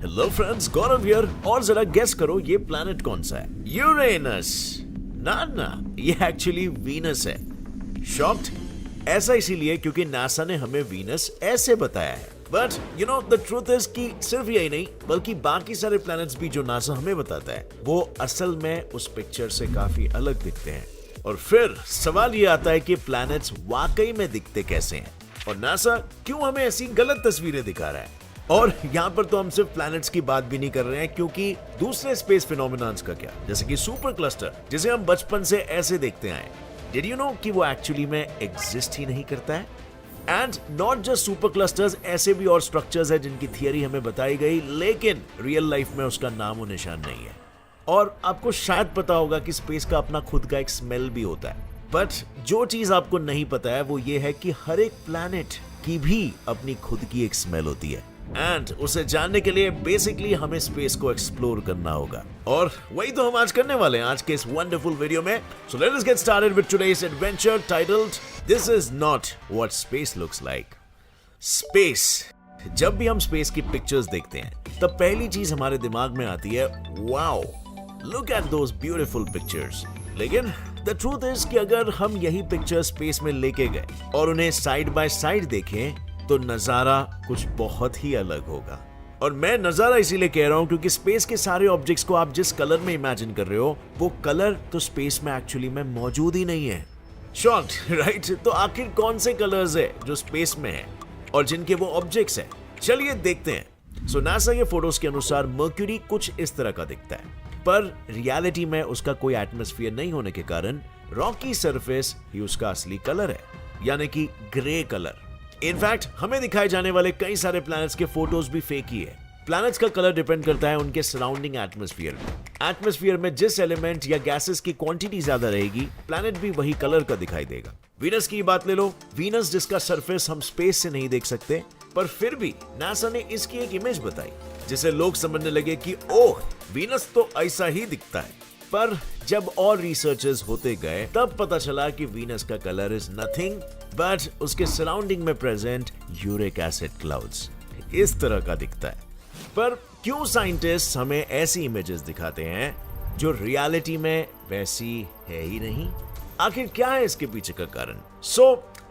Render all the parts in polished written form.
Hello friends, Gaurav here. और जरा guess करो ये प्लैनेट कौन सा है? यूरेनस। ना, ये एक्चुअली वीनस है। शॉक्ड? ऐसा इसीलिए क्योंकि नासा ने हमें वीनस ऐसे बताया है। But you know the truth is कि सिर्फ यही नहीं बल्कि बाकी सारे प्लैनेट्स भी जो नासा हमें बताता है वो असल में उस पिक्चर से काफी अलग दिखते हैं। और फिर सवाल ये आता है कि प्लैनेट्स वाकई में दिखते कैसे हैं और नासा क्यों हमें ऐसी गलत तस्वीरें दिखा रहा है। और यहाँ पर तो हम सिर्फ प्लैनेट्स की बात भी नहीं कर रहे हैं, क्योंकि दूसरे स्पेस फिनोमिनन्स का क्या, जैसे कि सुपर क्लस्टर, जिसे हम बचपन से ऐसे देखते आए। डिड यू नो कि वो एक्चुअली में एग्जिस्ट ही नहीं करता है? And not just super clusters, ऐसे भी और स्ट्रक्चर्स है जिनकी थियरी हमें बताई गई, लेकिन रियल लाइफ में उसका नाम और निशान नहीं है। और आपको शायद पता होगा कि स्पेस का अपना खुद का एक स्मेल भी होता है। बट जो चीज आपको नहीं पता है वो ये है कि हर एक प्लैनेट की भी अपनी खुद की एक स्मेल होती है। एंड उसे जानने के लिए बेसिकली हमें स्पेस को एक्सप्लोर करना होगा, और वही तो हम आज करने वाले हैं आज के इस वंडरफुल वीडियो में। So let us get started with today's adventure titled this is not what space looks like. Space. जब भी हम स्पेस की पिक्चर्स देखते हैं तब पहली चीज हमारे दिमाग में आती है, wow look at those beautiful pictures. लेकिन द ट्रूथ इज कि अगर हम यही पिक्चर स्पेस में लेके गए और उन्हें साइड बाय साइड देखें तो नजारा कुछ बहुत ही अलग होगा। और मैं नजारा इसीलिए कह रहा हूं क्योंकि स्पेस के सारे ऑब्जेक्ट्स को आप जिस कलर में इमेजिन कर रहे हो वो कलर तो स्पेस में एक्चुअली में मौजूद ही नहीं है। Shocked right? तो आखिर कौन से कलर्स है जो स्पेस में है और जिनके वो ऑब्जेक्ट्स है? चलिए देखते हैं। सो नासा के फोटोज के अनुसार मर्क्यूरी कुछ इस तरह का दिखता है, पर रियलिटी में उसका कोई एटमॉस्फेयर नहीं होने के कारण रॉकी सरफेस ही उसका असली कलर है, यानी कि ग्रे कलर। इनफैक्ट हमें दिखाए जाने वाले कई सारे प्लैनेट्स के फोटोज भी फेक ही है। प्लैनेट्स का कलर डिपेंड करता है उनके सराउंडिंग एटमॉस्फेयर में। एटमॉस्फेयर में जिस एलिमेंट या गैसेस की क्वांटिटी ज्यादा रहेगी, प्लैनेट भी वही कलर का दिखाई देगा। वीनस की बात ले लो। वीनस जिसका सरफेस हम स्पेस से नहीं देख सकते, पर फिर भी नासा ने इसकी एक इमेज बताई जिसे लोग समझने लगे कि ओह वीनस तो ऐसा ही दिखता है। पर जब और रिसर्चेस होते गए तब पता चला कि वीनस का कलर इज नथिंग बट उसके सराउंडिंग में प्रेजेंट यूरिक एसिड क्लाउड्स इस तरह का दिखता है। पर क्यों साइंटिस्ट हमें ऐसी इमेजेस दिखाते हैं जो रियलिटी में वैसी है ही नहीं? आखिर क्या है इसके पीछे का कारण?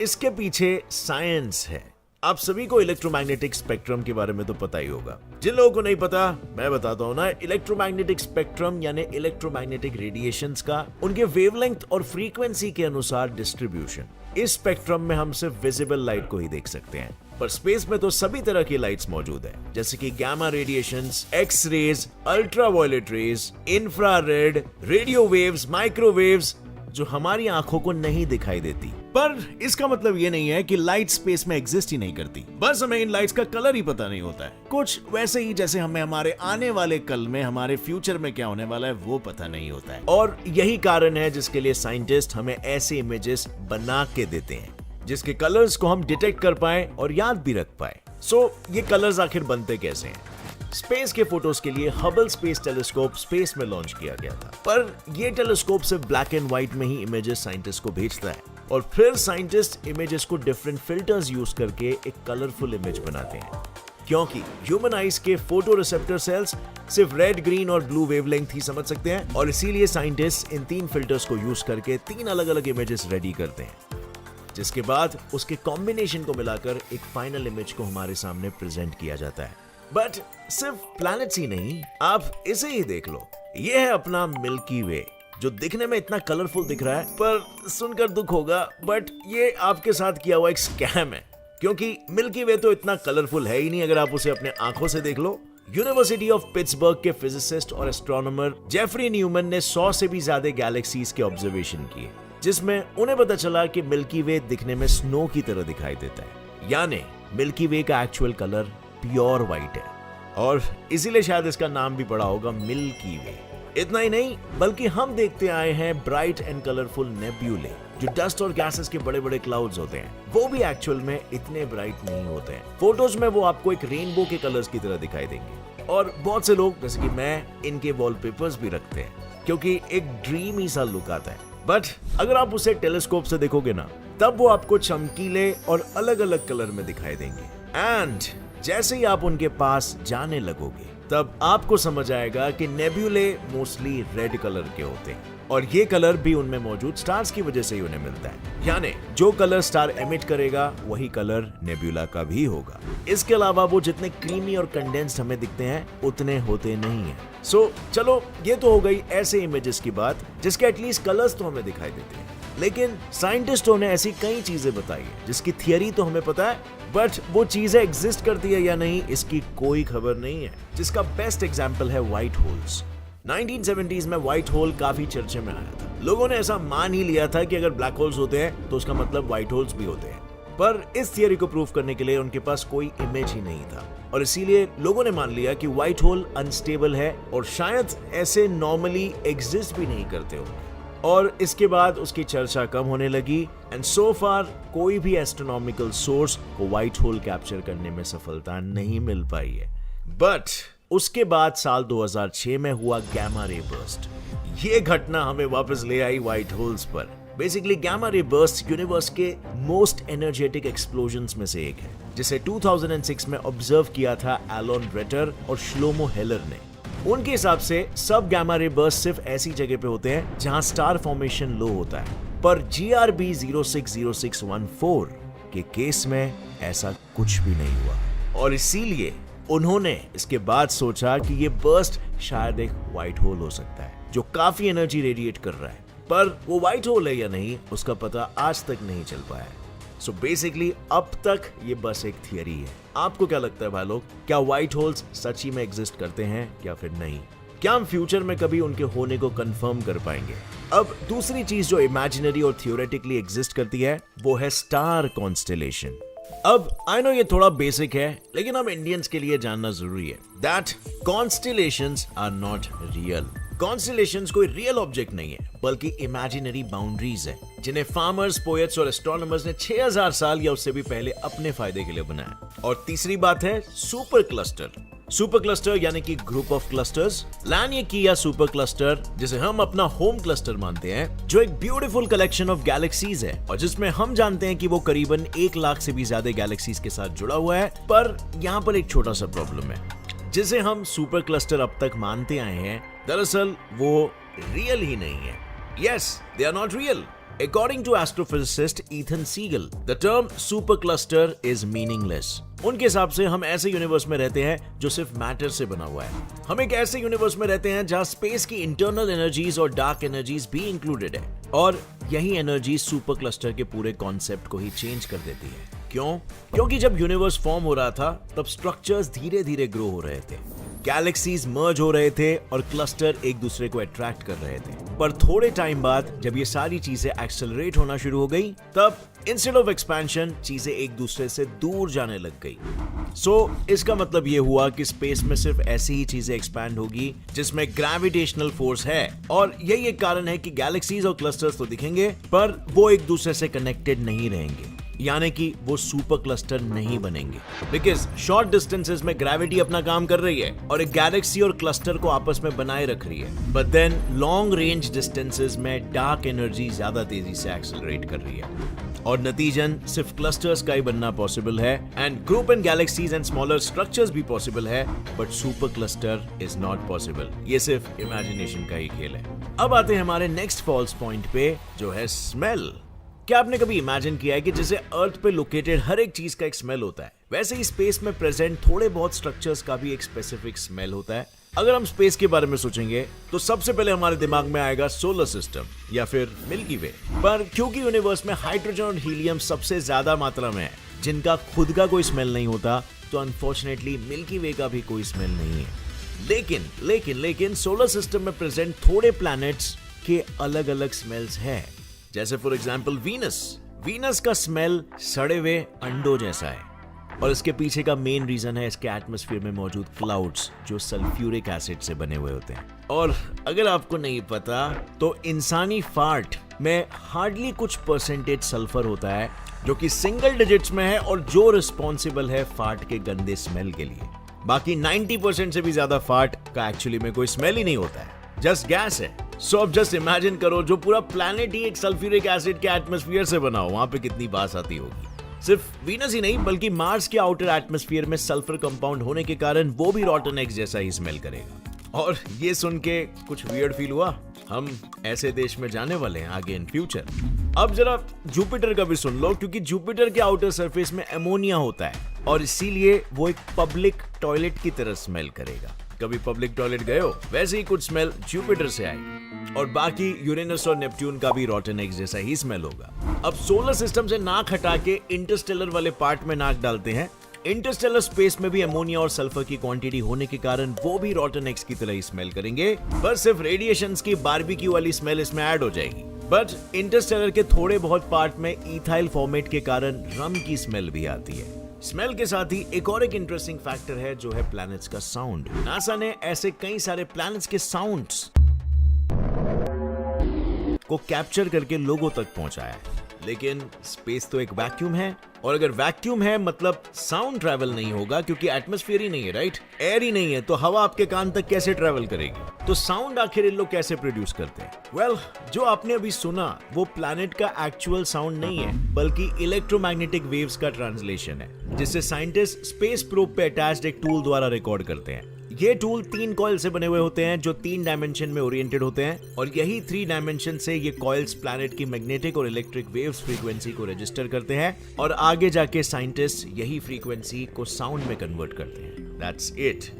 इसके पीछे साइंस है। आप सभी को इलेक्ट्रोमैग्नेटिक स्पेक्ट्रम के बारे में तो पता ही होगा। जिन लोगों को नहीं पता मैं बताता हूं ना। इलेक्ट्रोमैग्नेटिक स्पेक्ट्रम यानी इलेक्ट्रोमैग्नेटिक रेडिएशंस का उनके वेवलेंथ और फ्रीक्वेंसी के अनुसार डिस्ट्रीब्यूशन। इस स्पेक्ट्रम में हम सिर्फ विजिबल लाइट को ही देख सकते हैं, पर स्पेस में तो सभी तरह की लाइट्स मौजूद है, जैसे कि gamma radiations, x rays, ultraviolet rays, infrared, radio waves, microwaves, जो हमारी आंखों को नहीं दिखाई देती। पर इसका मतलब ये नहीं है कि लाइट स्पेस में एग्जिस्ट ही नहीं करती, बस हमें इन लाइट्स का कलर ही पता नहीं होता है। कुछ वैसे ही जैसे हमें हमारे आने वाले कल में, हमारे फ्यूचर में क्या होने वाला है वो पता नहीं होता है। और यही कारण है जिसके लिए साइंटिस्ट हमें ऐसे इमेजेस बना के देते हैं जिसके कलर्स को हम डिटेक्ट कर पाए और याद भी रख पाए। ये कलर्स आखिर बनते कैसे हैं? स्पेस के फोटोज के लिए हबल स्पेस टेलीस्कोप स्पेस में लॉन्च किया गया था, पर यह टेलीस्कोप सिर्फ ब्लैक एंड व्हाइट में ही इमेजेस साइंटिस्ट को भेजता है और फिर साइंटिस्ट इमेजेस को डिफरेंट फिल्टर्स यूज करके एक कलरफुल इमेज बनाते हैं। क्योंकि ह्यूमन आइज के फोटो रिसेप्टर सेल्स सिर्फ रेड, ग्रीन और ब्लू वेवलेंथ ही समझ सकते हैं, और इसीलिए साइंटिस्ट इन 3 फिल्टर्स को यूज करके 3 अलग अलग इमेजेस रेडी करते हैं, जिसके बाद उसके कॉम्बिनेशन को मिलाकर एक फाइनल इमेज को हमारे सामने प्रेजेंट किया जाता है। बट सिर्फ प्लैनेट्स ही नहीं, आप इसे ही देख लो। ये है अपना मिल्की वे, जो दिखने में इतना कलरफुल दिख रहा है, पर सुनकर दुख होगा बट ये आपके साथ किया हुआ एक स्कैम है, क्योंकि मिल्की वे तो इतना कलरफुल है ही नहीं अगर आप उसे अपने आंखों से देख लो। यूनिवर्सिटी ऑफ पिट्सबर्ग के फिजिसिस्ट और एस्ट्रोनॉमर जेफरी न्यूमन ने 100 से भी ज्यादा गैलेक्सीज के ऑब्जर्वेशन किए, जिसमें उन्हें पता चला कि मिल्की वे दिखने में स्नो की तरह दिखाई देता है, यानी मिल्की वे का एक्चुअल कलर प्योर व्हाइट है, और इसीलिए शायद इसका नाम भी पड़ा होगा मिल्की वे। इतना ही नहीं बल्कि हम देखते आए हैं ब्राइट एंड कलरफुल नेब्यूले, जो डस्ट और गैसेस के बड़े बड़े क्लाउड्स होते हैं, वो भी एक्चुअल में इतने ब्राइट नहीं होते हैं। फोटोज में वो आपको एक रेनबो के कलर्स की तरह दिखाई देंगे, और बहुत से लोग जैसे कि मैं इनके वॉलपेपर्स भी रखते हैं क्योंकि एक ड्रीमी सा लुक आता है। बट अगर आप उसे टेलीस्कोप से देखोगे ना, तब वो आपको चमकीले और अलग अलग कलर में दिखाई देंगे। एंड जैसे ही आप उनके पास जाने लगोगे तब आपको समझ आएगा कि नेब्यूले मोस्टली रेड कलर के होते हैं और ये कलर भी उनमें मौजूद स्टार्स की वजह से ही उन्हें मिलता है। यानी जो कलर स्टार एमिट करेगा वही कलर नेब्यूला का भी होगा। इसके अलावा वो जितने क्रीमी और कंडेंस्ड हमें दिखते हैं उतने होते नहीं है। सो चलो ये तो हो गई ऐसे इमेजेस की बात जिसके एटलीस्ट कलर्स तो हमें दिखाई देते हैं, लेकिन साइंटिस्टों ने ऐसी कई चीजें बताई है जिसकी थियरी तो हमें पता है, बट वो चीजें एग्जिस्ट करती है या नहीं इसकी कोई खबर नहीं है। जिसका बेस्ट एग्जांपल है व्हाइट होल्स। 1970s में व्हाइट होल काफी चर्चे में आया था। लोगों ने ऐसा मान ही लिया था कि अगर ब्लैक होल्स होते हैं तो उसका मतलब व्हाइट होल्स भी होते हैं, पर इस थियरी को प्रूव करने के लिए उनके पास कोई इमेज ही नहीं था और इसीलिए लोगों ने मान लिया कि व्हाइट होल अनस्टेबल है और शायद ऐसे नॉर्मली एग्जिस्ट भी नहीं करते हो। और इसके बाद उसकी चर्चा कम होने लगी एंड सो फार कोई भी एस्ट्रोनॉमिकल सोर्स को व्हाइट होल कैप्चर करने में सफलता नहीं मिल पाई है। बट उसके बाद साल 2006 में हुआ गैमा रे बर्स्ट। ये घटना हमें वापस ले आई व्हाइट होल्स पर। Basically gamma ray burst universe के मोस्ट एनर्जेटिक एक्सप्लोजन्स में से एक है, जिसे 2006 में ऑब्जर्व किया था एलन रेटर और श्लोमो हेलर ने। उनके हिसाब से सब गैमा रे बर्स्ट सिर्फ ऐसी जगह पे होते हैं जहां स्टार फॉर्मेशन लो होता है, पर GRB 060614 के केस में ऐसा कुछ भी नहीं हुआ और इसीलिए उन्होंने इसके बाद सोचा कि ये बर्स्ट शायद एक व्हाइट होल हो सकता है जो काफी एनर्जी रेडिएट कर रहा है, पर वो व्हाइट होल है या नहीं उसका पता आज तक नहीं चल पाया है। सो बेसिकली अब तक ये बस एक थियरी है। आपको क्या लगता है भाई लोग, क्या व्हाइट होल्स सच ही में एग्जिस्ट करते हैं या फिर नहीं? क्या हम फ्यूचर में कभी उनके होने को कंफर्म कर पाएंगे? अब दूसरी चीज जो इमेजिनरी और थियोरेटिकली एग्जिस्ट करती है वो है स्टार कॉन्स्टेलेशन। अब आई नो ये थोड़ा बेसिक है, लेकिन हम इंडियंस के लिए जानना जरूरी है that constellations are not real. Constellations कोई रियल ऑब्जेक्ट नहीं है बल्कि इमेजिनरी बाउंड्रीज है जिन्हें फार्मर्स, पोएट्स और एस्ट्रोनॉमर्स ने 6000 साल या उससे भी पहले अपने फायदे के लिए बनाया। और तीसरी बात है सुपर क्लस्टर। सुपर क्लस्टर यानी कि ग्रुप ऑफ क्लस्टर्स, लानिकी या सुपर क्लस्टर जिसे हम अपना होम क्लस्टर मानते हैं, जो एक ब्यूटीफुल कलेक्शन ऑफ गैलेक्सीज है और जिसमें हम जानते हैं कि वो करीबन 1 लाख से भी ज्यादा गैलेक्सीज के साथ जुड़ा हुआ है। पर यहाँ पर एक छोटा सा प्रॉब्लम है, जिसे हम सुपर क्लस्टर अब तक मानते आए हैं दरअसल वो रियल ही नहीं है। Yes, they are not real. According to astrophysicist Ethan Siegel, the term supercluster is meaningless. उनके हिसाब से हम ऐसे यूनिवर्स में रहते हैं जो सिर्फ मैटर से बना हुआ है। हम एक ऐसे यूनिवर्स में रहते हैं जहां स्पेस की इंटरनल एनर्जीज और डार्क एनर्जीज भी इंक्लूडेड है और यही एनर्जी सुपर क्लस्टर के पूरे कॉन्सेप्ट को ही चेंज कर देती है। क्यों? क्योंकि जब यूनिवर्स फॉर्म हो रहा था तब स्ट्रक्चर्स धीरे धीरे ग्रो हो रहे थे, गैलेक्सीज मर्ज हो रहे थे और क्लस्टर एक दूसरे को अट्रैक्ट कर रहे थे। पर थोड़े टाइम बाद जब ये सारी चीजें एक्सेलरेट होना शुरू हो गई तब इंस्टेड ऑफ एक्सपेंशन चीजें एक दूसरे से दूर जाने लग गई। सो इसका मतलब ये हुआ कि स्पेस में सिर्फ ऐसी ही चीजें एक्सपैंड होगी जिसमें ग्रेविटेशनल फोर्स है और यही एक कारण है कि गैलेक्सीज और क्लस्टर्स तो दिखेंगे पर वो एक दूसरे से कनेक्टेड नहीं रहेंगे, यानी कि वो सुपर क्लस्टर नहीं बनेंगे। बिकॉज शॉर्ट डिस्टेंसेस में ग्रेविटी अपना काम कर रही है और एक गैलेक्सी और क्लस्टर को आपस में बनाए रख रही है, but then long range distances में डार्क एनर्जी ज्यादा तेजी से एक्सेलरेट कर रही है और नतीजन सिर्फ क्लस्टर्स का ही बनना पॉसिबल है and group and galaxies and smaller structures भी पॉसिबल है, but super cluster is not possible. ये सिर्फ इमेजिनेशन का ही खेल है। अब आते हैं हमारे नेक्स्ट फॉल्स पॉइंट पे, जो है स्मेल। क्या आपने कभी इमेजिन किया है कि जैसे अर्थ पे लोकेटेड हर एक चीज का एक स्मेल होता है, वैसे ही स्पेस में प्रेजेंट थोड़े बहुत स्ट्रक्चर्स का भी एक स्पेसिफिक स्मेल होता है? अगर हम स्पेस के बारे में सोचेंगे तो सबसे पहले हमारे दिमाग में आएगा सोलर सिस्टम या फिर मिल्की वे। पर क्योंकि यूनिवर्स में हाइड्रोजन और हीलियम सबसे ज्यादा मात्रा में है जिनका खुद का कोई स्मेल नहीं होता, तो अनफॉर्चुनेटली मिल्की वे का भी कोई स्मेल नहीं है। लेकिन सोलर सिस्टम में प्रेजेंट थोड़े प्लैनेट्स के अलग अलग स्मेल्स है। जैसे फॉर एग्जाम्पल वीनस का स्मेल सड़े हुए अंडों जैसा है और इसके पीछे का मेन रीजन है इसके एटमॉस्फेयर में मौजूद क्लाउड्स जो सल्फ्यूरिक एसिड से बने हुए होते हैं। और अगर आपको नहीं पता तो इंसानी फार्ट में हार्डली कुछ परसेंटेज सल्फर होता है जो कि सिंगल डिजिट्स में है और जो रिस्पॉन्सिबल है फार्ट के गंदे स्मेल के लिए। बाकी 90% से भी ज्यादा फार्ट का एक्चुअली में कोई स्मेल ही नहीं होता है, जस्ट गैस है। सो अब जस्ट इमेजिन करो जो पूरा प्लैनेट ही एक सल्फ्यूरिक एसिड के एटमॉस्फेयर से बना हो, वहां पे कितनी बास आती होगी। सिर्फ वीनस ही नहीं बल्कि मार्स के आउटर एटमॉस्फेयर में सल्फर कंपाउंड होने के कारण वो भी रॉटन एग्स जैसा ही स्मेल करेगा। और ये सुन के कुछ वियर्ड फील हुआ? हम ऐसे देश में जाने वाले हैं आगे इन फ्यूचर। अब जरा जुपिटर का भी सुन लो, क्योंकि जुपिटर के आउटर सरफेस में अमोनिया होता है और इसीलिए वो एक पब्लिक टॉयलेट की तरह स्मेल करेगा। कभी पब्लिक टॉयलेट गए हो? वैसे ही कुछ स्मेल जुपिटर से आएगी। और बाकी यूरेनस और नेपट्यून का भी रॉटन एग्स जैसा ही स्मेल होगा। अब सोलर सिस्टम से नाक हटा के इंटरस्टेलर वाले पार्ट में नाक डालते हैं। इंटरस्टेलर स्पेस में भी अमोनिया और सल्फर की क्वांटिटी होने के कारण वो भी रॉटन एग्स की तरह ही स्मेल करेंगे, बस सिर्फ रेडिएशंस की बारबेक्यू वाली स्मेल इसमें ऐड हो जाएगी। बट इंटरस्टेलर के थोड़े बहुत पार्ट में इथाइल फॉर्मेट के कारण रम की स्मेल भी आती है। स्मेल के साथ ही एक और एक इंटरेस्टिंग फैक्टर है जो है प्लैनेट्स का साउंड। नासा ने ऐसे कई सारे प्लैनेट्स के साउंड्स को कैप्चर करके लोगों तक पहुंचाया है। लेकिन स्पेस तो एक वैक्यूम है, और अगर वैक्यूम है मतलब साउंड ट्रैवल नहीं होगा, क्योंकि एटमॉस्फेयर ही नहीं है, राइट? एयर ही नहीं है, तो हवा आपके कान तक कैसे ट्रैवल करेगी? तो साउंड आखिर इन लोग कैसे प्रोड्यूस करते हैं? वेल, जो आपने अभी सुना वो प्लैनेट का एक्चुअल साउंड नहीं है, बल्कि इलेक्ट्रोमैग्नेटिक वेव्स का ट्रांसलेशन है, जिससे साइंटिस्ट स्पेस प्रोब पे अटैच्ड एक टूल द्वारा रिकॉर्ड करते हैं। ये टूल 3 कॉइल से बने हुए होते हैं जो 3 डायमेंशन में ओरिएंटेड होते हैं, और यही 3 डायमेंशन से ये कॉइल्स प्लैनेट की मैग्नेटिक और इलेक्ट्रिक वेव्स फ्रीक्वेंसी को रजिस्टर करते हैं, और आगे जाके साइंटिस्ट यही फ्रीक्वेंसी को साउंड में कन्वर्ट करते हैं। That's it.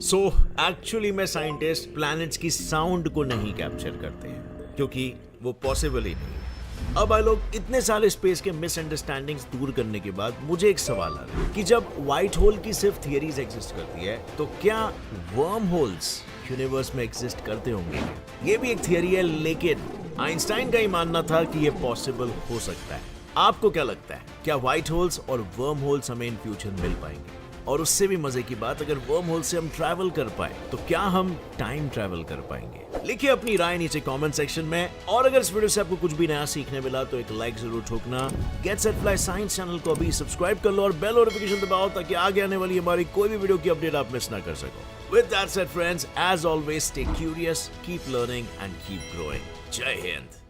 सो एक्चुअली में साइंटिस्ट प्लैनेट्स की साउंड को नहीं कैप्चर करते हैं, क्योंकि वो पॉसिबल ही नहीं है। अब भाई लोग, इतने सारे स्पेस के मिसअंडरस्टैंडिंग्स दूर करने के बाद मुझे एक सवाल आ रहा है कि जब व्हाइट होल की सिर्फ थियरीज एग्जिस्ट करती है, तो क्या वर्म होल्स यूनिवर्स में एग्जिस्ट करते होंगे? ये भी एक थियरी है, लेकिन आइंस्टाइन का ही मानना था कि ये पॉसिबल हो सकता है। आपको क्या लगता है, क्या व्हाइट होल्स और वर्म होल्स हमें इन फ्यूचर मिल पाएंगे? और उससे भी मजे की बात, अगर वर्म होल से हम ट्रैवल कर पाए तो क्या हम टाइम ट्रैवल कर पाएंगे? लिखिए अपनी राय नीचे कमेंट सेक्शन में। और अगर इस वीडियो से आपको कुछ भी नया सीखने मिला तो एक लाइक जरूर ठोकना। Get Set Fly Science channel को अभी सब्सक्राइब कर लो और बेल नोटिफिकेशन दबाओ, ताकि आगे आने वाली हमारी कोई भी वीडियो की अपडेट आप मिस ना कर सको। With that said friends, as always, stay curious, keep learning and keep growing. Jai Hind.